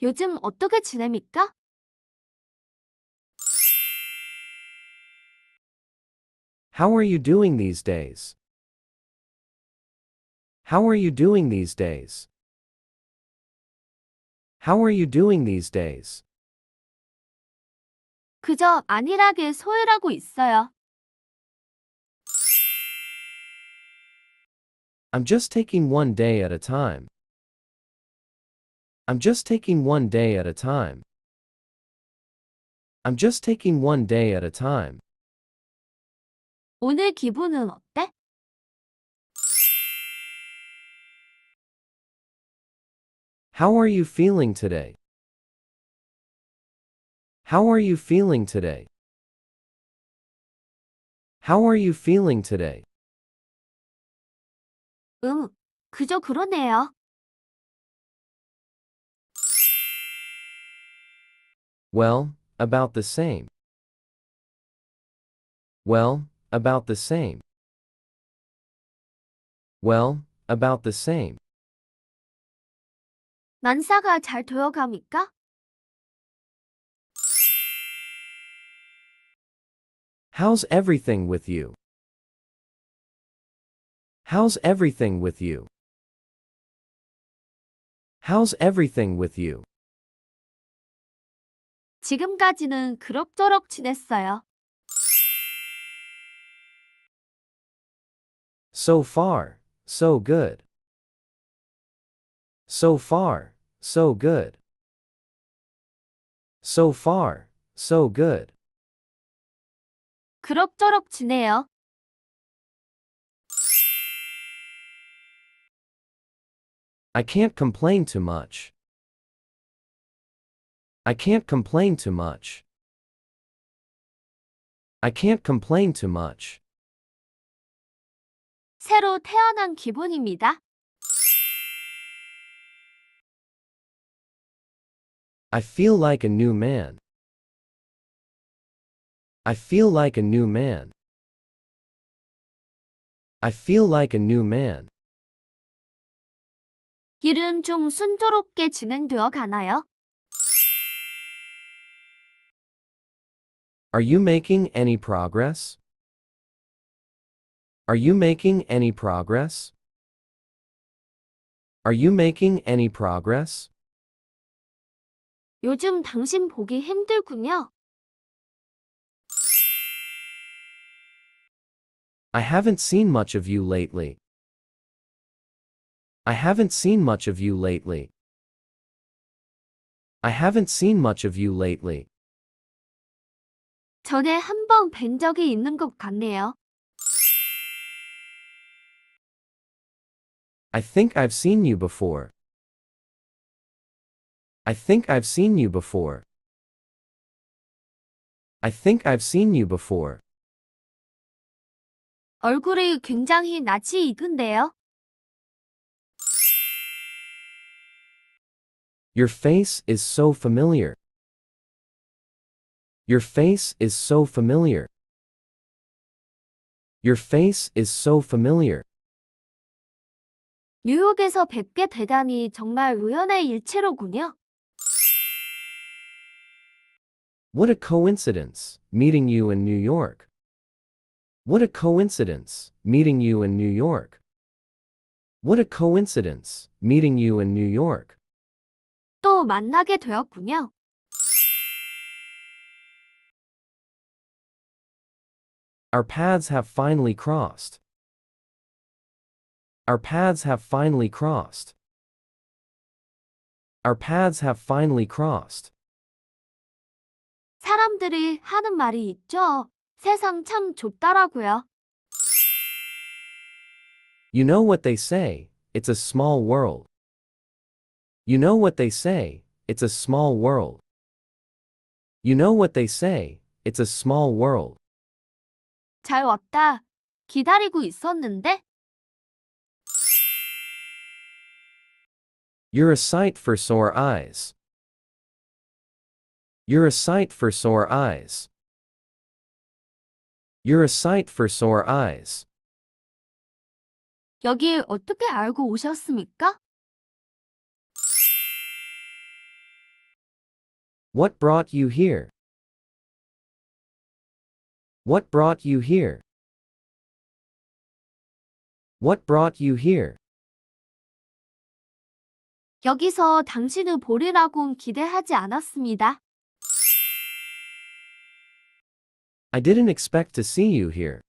요즘 어떻게 지냅니까? How are you doing these days? How are you doing these days? How are you doing these days? 그저 안일하게 소일하고 있어요. I'm just taking one day at a time. I'm just taking one day at a time. I'm just taking one day at a time. 오늘 기분은 어때? How are you feeling today? How are you feeling today? How are you feeling today? 응, 그저 그러네요. Well, about the same. Well, about the same. Well, about the same. 난사가 잘 되어갑니까? How's everything with you? How's everything with you? How's everything with you? 지금까지는 그럭저럭 지냈어요. So far, so good. So far, so good. So far, so good. 그럭저럭 지내요. I can't complain too much. I can't complain too much. I can't complain too much. 새로 태어난 기분입니다. I feel like a new man. I feel like a new man. I feel like a new man. 일은 좀 순조롭게 진행되어 가나요? Are you making any progress? Are you making any progress? Are you making any progress? 요즘 당신 보기 힘들군요. I haven't seen much of you lately. I haven't seen much of you lately. I haven't seen much of you lately. 전에 한 번 뵌 적이 있는 것 같네요. I think I've seen you before. I think I've seen you before. I think I've seen you before. 얼굴이 굉장히 낯이 익은데요. Your face is so familiar. Your face is so familiar. Your face is so familiar. 뉴욕에서 뵙게 되다니 정말 우연의 일치로군요. What a coincidence, meeting you in New York. What a coincidence, meeting you in New York. What a coincidence, meeting you in New York. 또 만나게 되었군요. Our paths have finally crossed. Our paths have finally crossed. Our paths have finally crossed. 사람들이 하는 말이 있죠. 세상 참 좁다라고요. You know what they say, it's a small world. You know what they say, it's a small world. You know what they say, it's a small world. 잘 왔다. 기다리고 있었는데. You're a sight for sore eyes. You're a sight for sore eyes. You're a sight for sore eyes. 여기 어떻게 알고 오셨습니까? What brought you here? What brought you here? What brought you here? 여기서 당신을 보리라곤 기대하지 않았습니다. I didn't expect to see you here.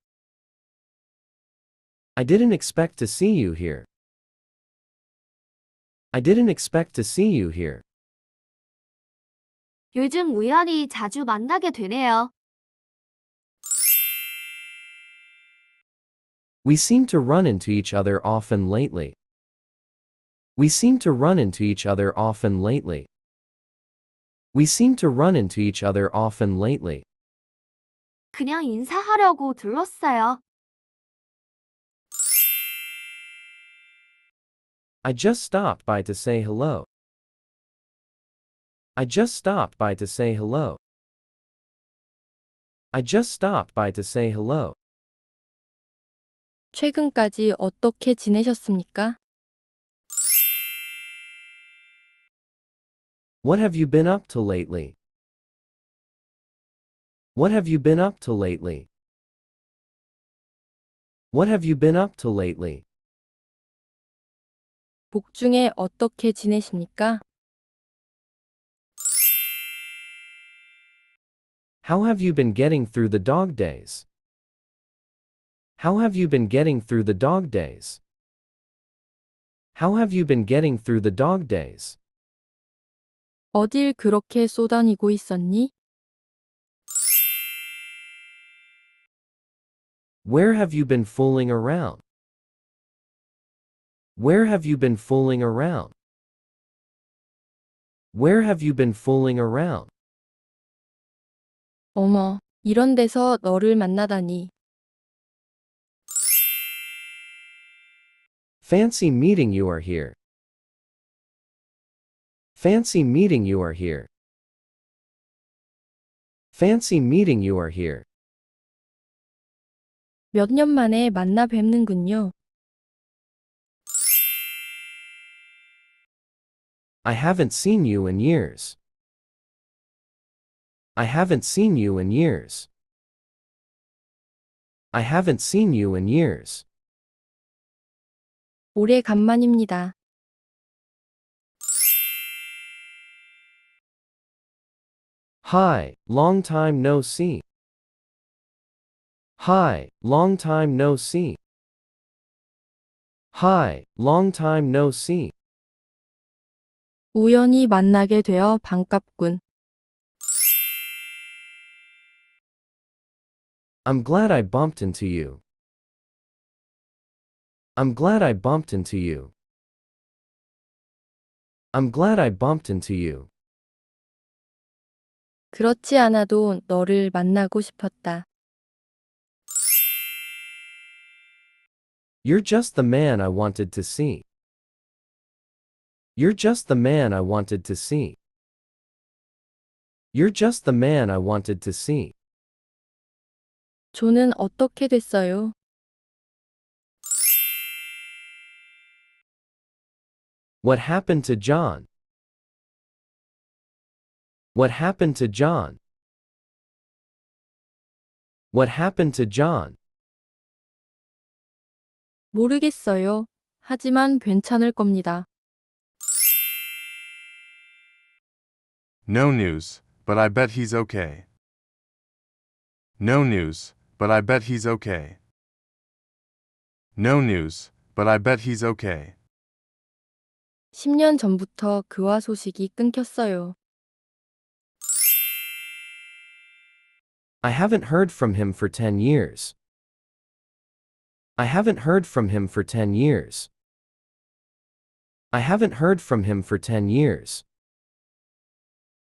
I didn't expect to see you here. I didn't expect to see you here. 요즘 우연히 자주 만나게 되네요. We seem to run into each other often lately. We seem to run into each other often lately. We seem to run into each other often lately. 그냥 인사하려고 들렀어요. I just stopped by to say hello. I just stopped by to say hello. I just stopped by to say hello. 최근까지 어떻게 지내셨습니까? What have you been up to lately? What have you been up to lately? What have you been up to lately? 복중에 어떻게 지내십니까? How have you been getting through the dog days? How have you been getting through the dog days? How have you been getting through the dog days? 어딜 그렇게 쏘다니고 있었니? Where have you been fooling around? Where have you been fooling around? Where have you been fooling around? 어머, 이런 데서 너를 만나다니. Fancy meeting you are here. Fancy meeting you are here. Fancy meeting you are here. 몇 년 만에 만나 뵙는군요. I haven't seen you in years. I haven't seen you in years. I haven't seen you in years. 오래간만입니다. Hi, long time no see. Hi, long time no see. Hi, long time no see. 우연히 만나게 되어 반갑군. I'm glad I bumped into you. I'm glad I bumped into you. I'm glad I bumped into you. 그렇지 않아도 너를 만나고 싶었다. You're just the man I wanted to see. You're just the man I wanted to see. You're just the man I wanted to see. 조는 어떻게 됐어요? What happened to John? What happened to John? What happened to John? 모르겠어요. 하지만 괜찮을 겁니다. No news, but I bet he's okay. No news, but I bet he's okay. No news, but I bet he's okay. 10년 전부터 그와 소식이 끊겼어요. I haven't heard from him for 10 years. I haven't heard from him for 10 years. I haven't heard from him for 10 years.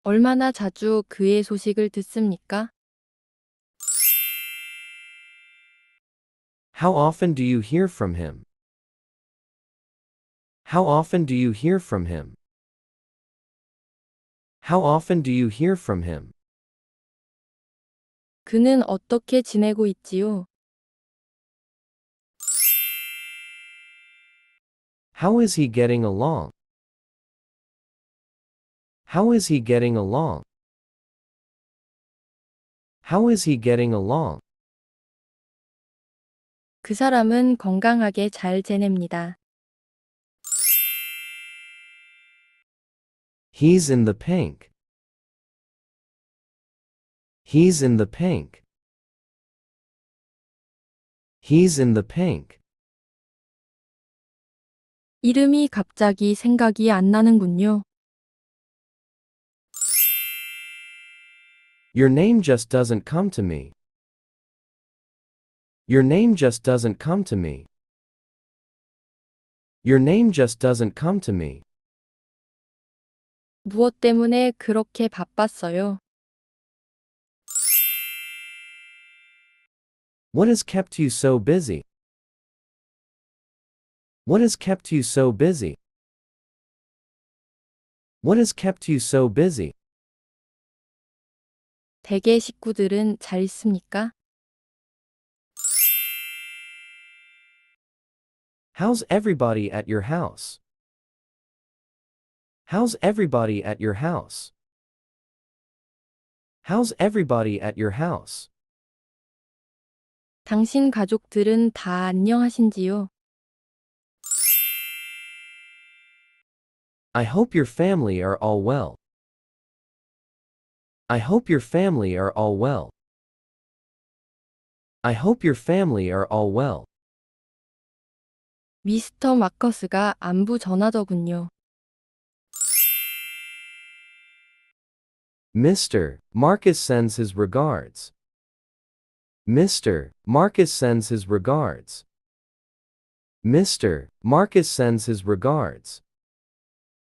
얼마나 자주 그의 소식을 듣습니까? How often do you hear from him? How often do you hear from him? How often do you hear from him? 그는 어떻게 지내고 있지요? How is he getting along? How is he getting along? How is he getting along? 그 사람은 건강하게 잘 지냅니다. He's in the pink. He's in the pink. He's in the pink. 이름이 갑자기 생각이 안 나는군요. Your name just doesn't come to me. Your name just doesn't come to me. Your name just doesn't come to me. 무엇 때문에 그렇게 바빴어요? What has kept you so busy? What has kept you so busy? What has kept you so busy? 댁의 식구들은 잘 있습니까? How's everybody at your house? How's everybody at your house? How's everybody at your house? 당신 가족들은 다 안녕하신지요? I hope your family are all well. I hope your family are all well. I hope your family are all well. 미스터 마커스가 안부 전하더군요. Mr. Marcus sends his regards. Mr. Marcus sends his regards. Mr. Marcus sends his regards.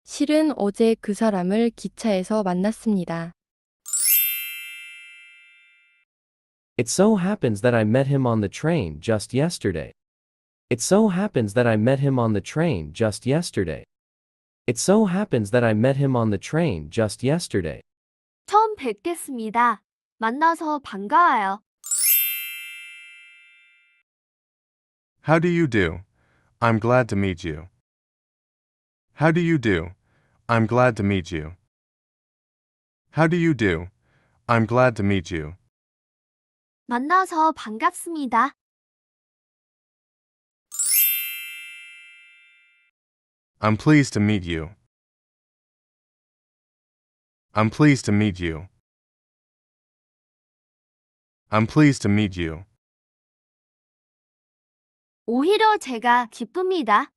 실은 어제 그 사람을 기차에서 만났습니다. It so happens that I met him on the train just yesterday. It so happens that I met him on the train just yesterday. It so happens that I met him on the train just yesterday. 처음 뵙겠습니다. 만나서 반가워요. How do you do? I'm glad to meet you. How do you do? I'm glad to meet you. How do you do? I'm glad to meet you. 만나서 반갑습니다. I'm pleased to meet you. I'm pleased to meet you. I'm pleased to meet you. 오히려 제가 기쁩니다.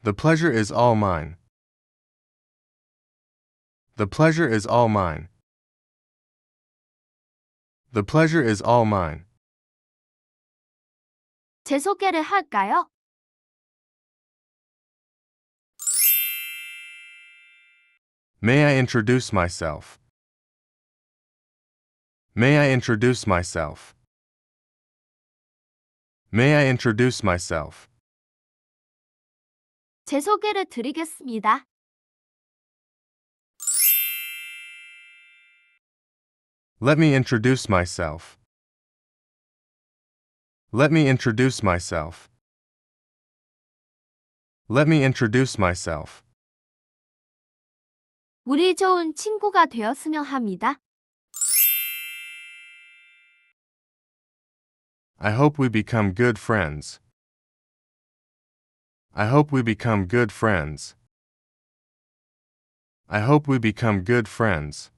The pleasure is all mine. The pleasure is all mine. The pleasure is all mine. 제 소개를 할까요? May I introduce myself? May I introduce myself? May I introduce myself? 제 소개를 드리겠습니다. Let me introduce myself. Let me introduce myself. Let me introduce myself. 우리 좋은 친구가 되었으면 합니다. I hope we become good friends. I hope we become good friends. I hope we become good friends.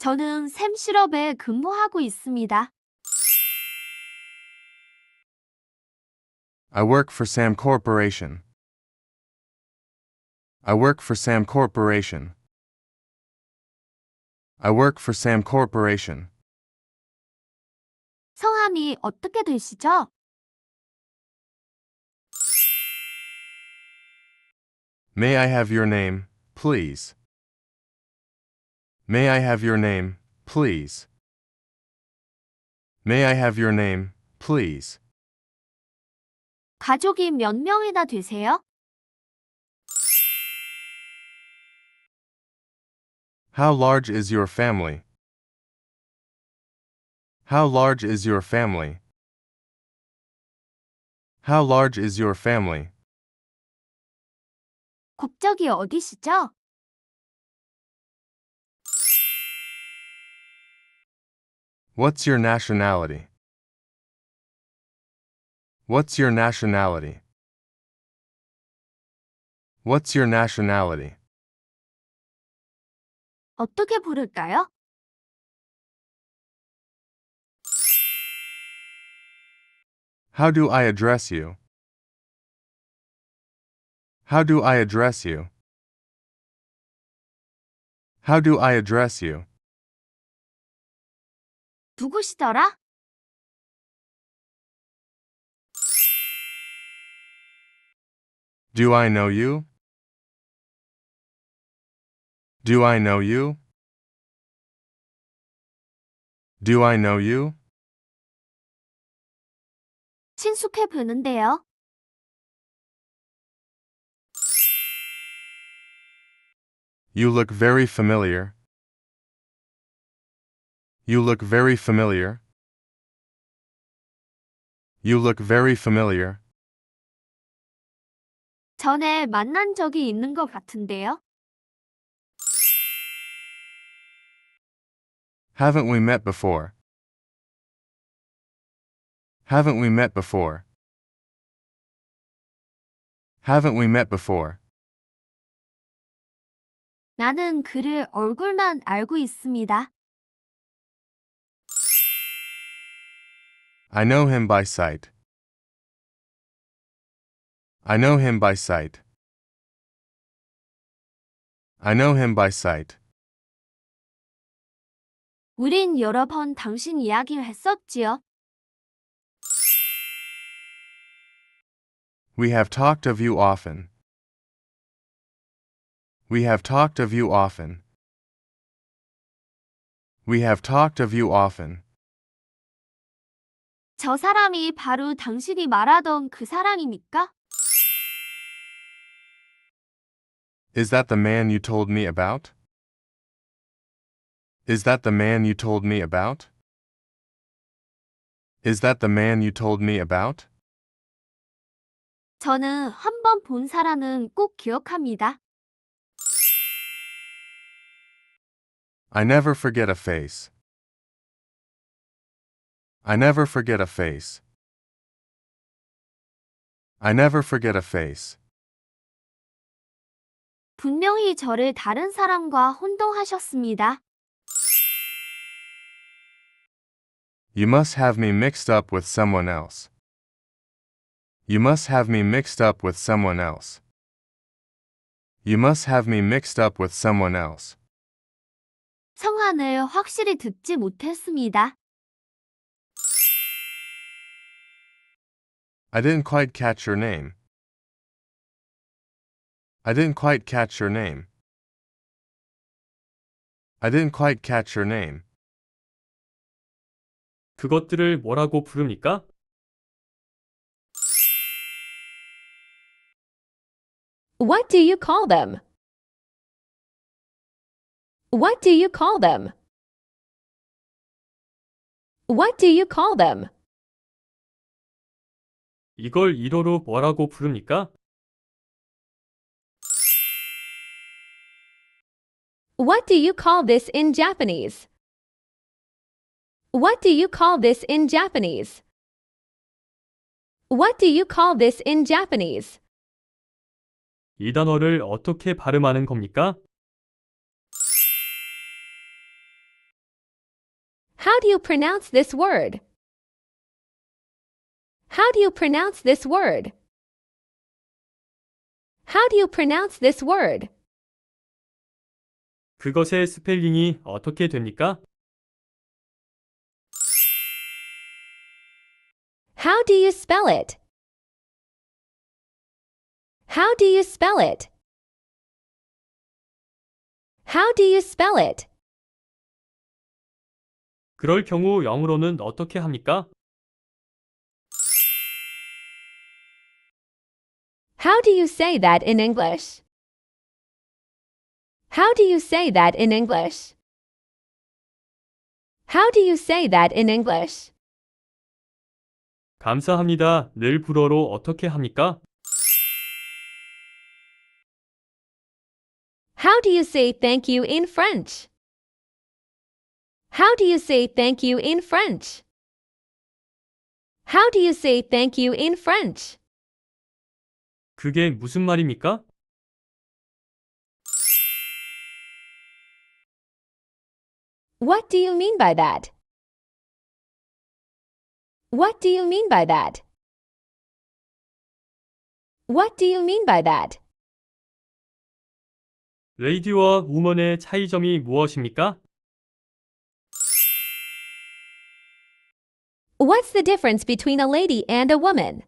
저는 샘 실업에 근무하고 있습니다. I work for Sam Corporation. I work for Sam Corporation. I work for Sam Corporation. 성함이 어떻게 되시죠? May I have your name, please? May I have your name, please? May I have your name, please? 가족이 몇 명이나 되세요? How large is your family? How large is your family? How large is your family? 국적이 어디시죠? What's your nationality? What's your nationality? What's your nationality? 어떻게 부를까요? How do I address you? How do I address you? How do I address you? 누구시더라? Do I know you? Do I know you? Do I know you? 친숙해 보이는데요. You look very familiar. You look very familiar. You look very familiar. 전에 만난 적이 있는 것 같은데요. Haven't we met before? Haven't we met before? Haven't we met before? 나는 그를 얼굴만 알고 있습니다. I know him by sight. I know him by sight. I know him by sight. 우린 여러 번 당신 이야기를 했었지요. We have talked of you often. We have talked of you often. We have talked of you often. 저 사람이 바로 당신이 말하던 그 사람입니까? Is that the man you told me about? Is that the man you told me about? Is that the man you told me about? 저는 한 번 본 사람은 꼭 기억합니다. I never forget a face. I never forget a face. I never forget a face. 분명히 저를 다른 사람과 혼동하셨습니다. You must have me mixed up with someone else. You must have me mixed up with someone else. You must have me mixed up with someone else. 성함을 확실히 듣지 못했습니다. I didn't quite catch your name. I didn't quite catch your name. I didn't quite catch your name. 그것들을 뭐라고 부릅니까? What do you call them? What do you call them? What do you call them? 이걸 일어로 뭐라고 부릅니까? What do you call this in Japanese? What do you call this in Japanese? What do you call this in Japanese? 이 단어를 어떻게 발음하는 겁니까? How do you pronounce this word? How do you pronounce this word? How do you pronounce this word? 그것의 스펠링이 어떻게 됩니까? How do you spell it? How do you spell it? How do you spell it? 그럴 경우 영어로는 어떻게 합니까? How do you say that in English? How do you say that in English? How do you say that in English? 감사합니다. 늘 불어로 어떻게 합니까? How do you say thank you in French? How do you say thank you in French? How do you say thank you in French? 그게 무슨 말입니까? What do you mean by that? What do you mean by that? What do you mean by that? 레이디와 우먼의 차이점이 무엇입니까? What's the difference between a lady and a woman?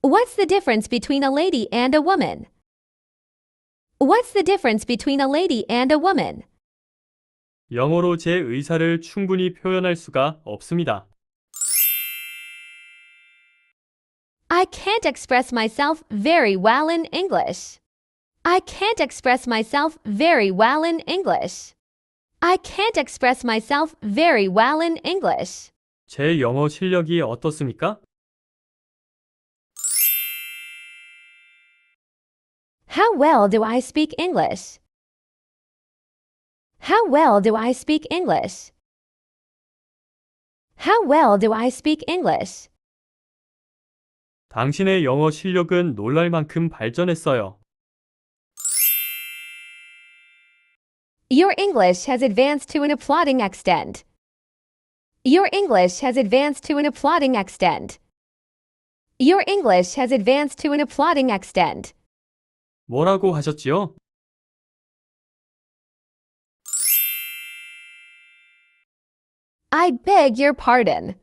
What's the difference between a lady and a woman? What's the difference between a lady and a woman? 영어로 제 의사를 충분히 표현할 수가 없습니다. I can't express myself very well in English. I can't express myself very well in English. I can't express myself very well in English. 제 영어 실력이 어떻습니까? How well do I speak English? How well do I speak English? How well do I speak English? 당신의 영어 실력은 놀랄 만큼 발전했어요. Your English has advanced to an applauding extent. Your English has advanced to an applauding extent. Your English has advanced to an applauding extent. 뭐라고 하셨지요? I beg your pardon.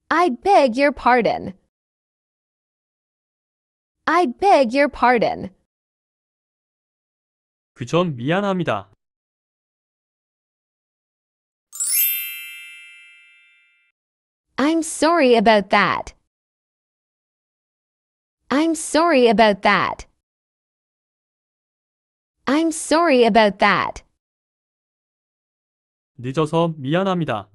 I beg your pardon. I beg your pardon. 그 점 미안합니다. I'm sorry about that. I'm sorry about that. I'm sorry about that. 늦어서 미안합니다.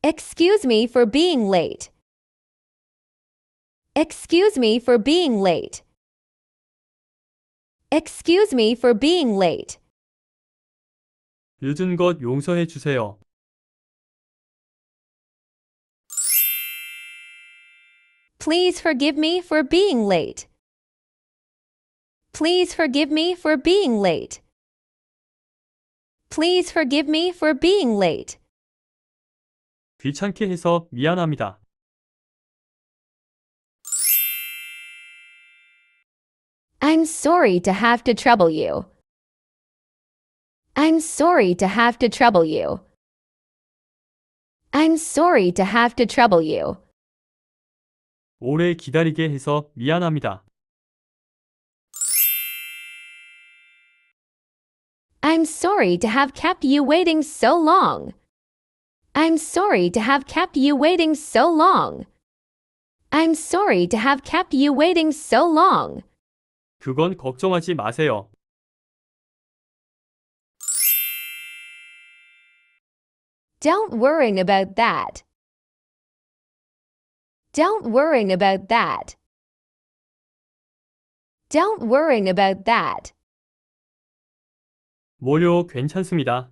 Excuse me for being late. Excuse me for being late. Excuse me for being late. 늦은 것 용서해 주세요. Please forgive me for being late. Please forgive me for being late. Please forgive me for being late. 귀찮게 해서 미안합니다. I'm sorry to have to trouble you. I'm sorry to have to trouble you. I'm sorry to have to trouble you. 오래 기다리게 해서 미안합니다. I'm sorry to have kept you waiting so long. I'm sorry to have kept you waiting so long. I'm sorry to have kept you waiting so long. 그건 걱정하지 마세요. Don't worry about that. Don't worry about that. Don't worry about that. 뭐요, 괜찮습니다.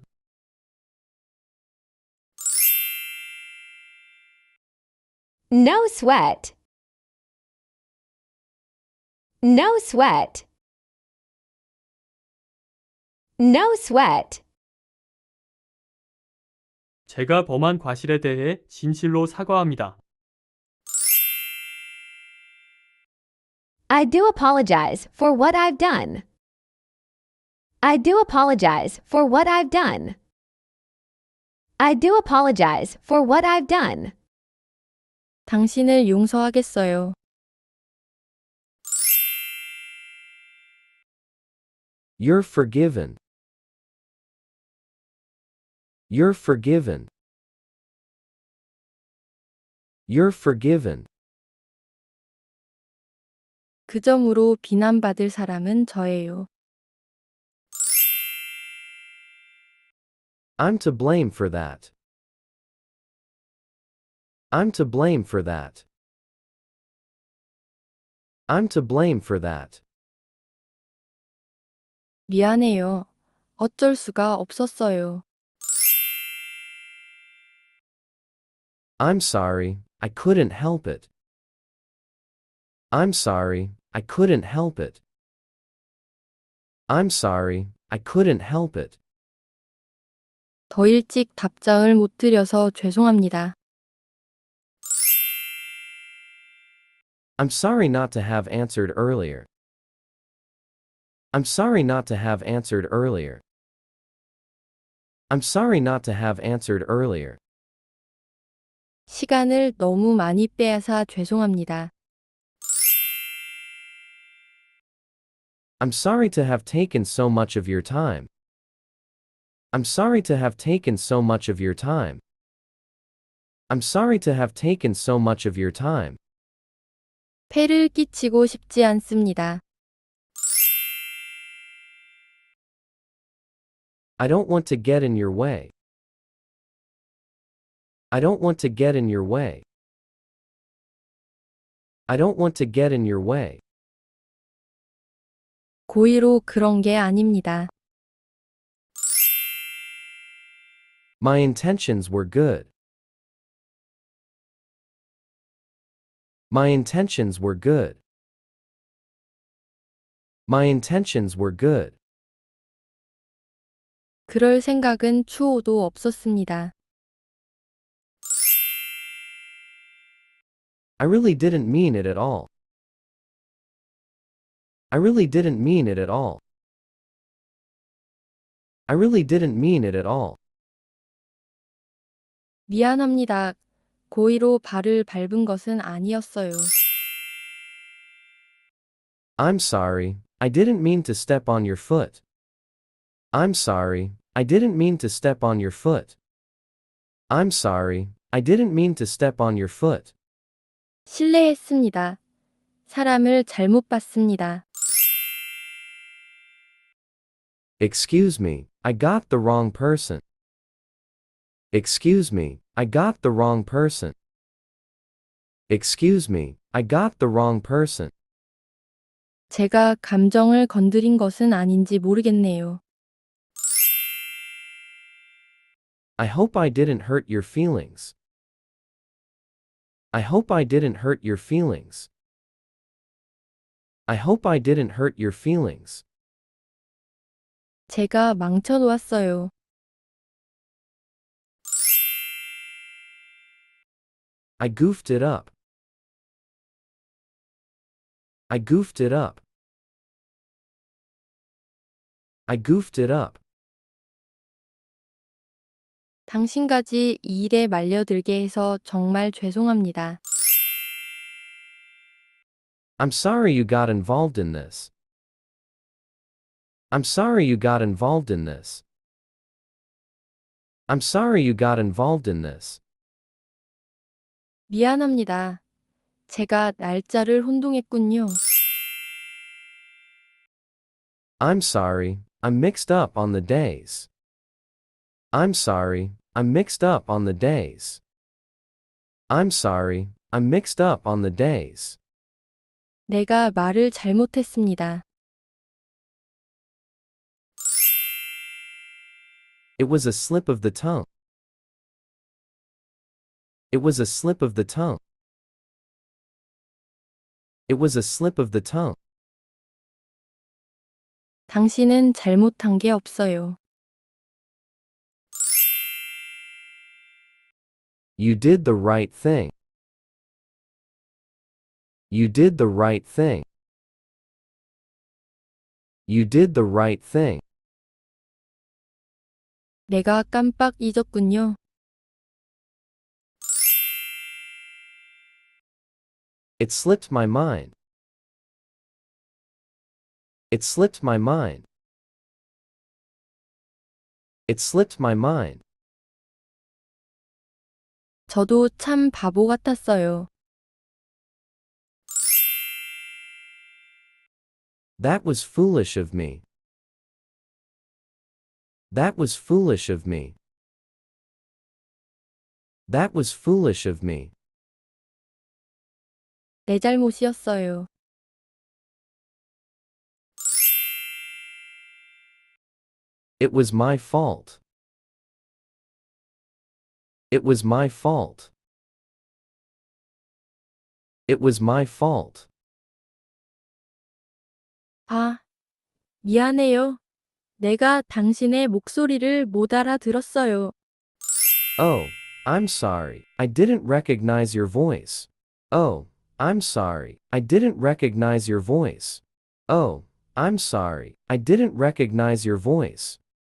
No sweat. No sweat. No sweat. 제가 범한 과실에 대해 진실로 사과합니다. I do apologize for what I've done. I do apologize for what I've done. I do apologize for what I've done. 당신을 용서하겠어요. You're forgiven. You're forgiven. You're forgiven. 그 점으로 비난받을 사람은 저예요. I'm to blame for that. I'm to blame for that. I'm to blame for that. 미안해요. 어쩔 수가 없었어요. I'm sorry, I couldn't help it. I'm sorry, I couldn't help it. I'm sorry, I couldn't help it. 더 일찍 답장을 못 드려서 죄송합니다. I'm sorry not to have answered earlier. I'm sorry not to have answered earlier. I'm sorry not to have answered earlier. 시간을 너무 많이 빼앗아 죄송합니다. I'm sorry to have taken so much of your time. I'm sorry to have taken so much of your time. I'm sorry to have taken so much of your time. 폐를 끼치고 싶지 않습니다. I don't want to get in your way. I don't want to get in your way. I don't want to get in your way. 고의로 그런 게 아닙니다. My intentions were good. My intentions were good. My intentions were good. 그럴 생각은 추호도 없었습니다. I really didn't mean it at all. I really didn't mean it at all. I really didn't mean it at all. 미안합니다. 고의로 발을 밟은 것은 아니었어요. I'm sorry, I didn't mean to step on your foot. I'm sorry, I didn't mean to step on your foot. I'm sorry, I didn't mean to step on your foot. 실례했습니다. 사람을 잘못 봤습니다. Excuse me, I got the wrong person. Excuse me, I got the wrong person. Excuse me, I got the wrong person. 제가 감정을 건드린 것은 아닌지 모르겠네요. I hope I didn't hurt your feelings. I hope I didn't hurt your feelings. I hope I didn't hurt your feelings. 제가 망쳐놓았어요. I goofed it up. I goofed it up. I goofed it up. 당신까지 이 일에 말려들게 해서 정말 죄송합니다. I'm sorry you got involved in this. I'm sorry you got involved in this. I'm sorry you got involved in this. 미안합니다. 제가 날짜를 혼동했군요. I'm sorry, I'm mixed up on the days. I'm sorry, I'm mixed up on the days. I'm sorry, I'm mixed up on the days. 내가 말을 잘못했습니다. It was a slip of the tongue. It was a slip of the tongue. It was a slip of the tongue. 당신은 잘못한 게 없어요. You did the right thing. You did the right thing. You did the right thing. 내가 깜빡 잊었군요. It slipped my mind. It slipped my mind. It slipped my mind. 저도 참 바보 같았어요. That was foolish of me. That was foolish of me. That was foolish of me. 내 잘못이었어요. It was my fault. It was my fault. It was my fault. 아, 미안해요. 내가 당신의 목소리를 못 알아들었어요. Oh, I'm sorry. I didn't recognize your voice. Oh, I'm sorry. I didn't recognize your voice. Oh, I'm sorry. I didn't recognize your voice.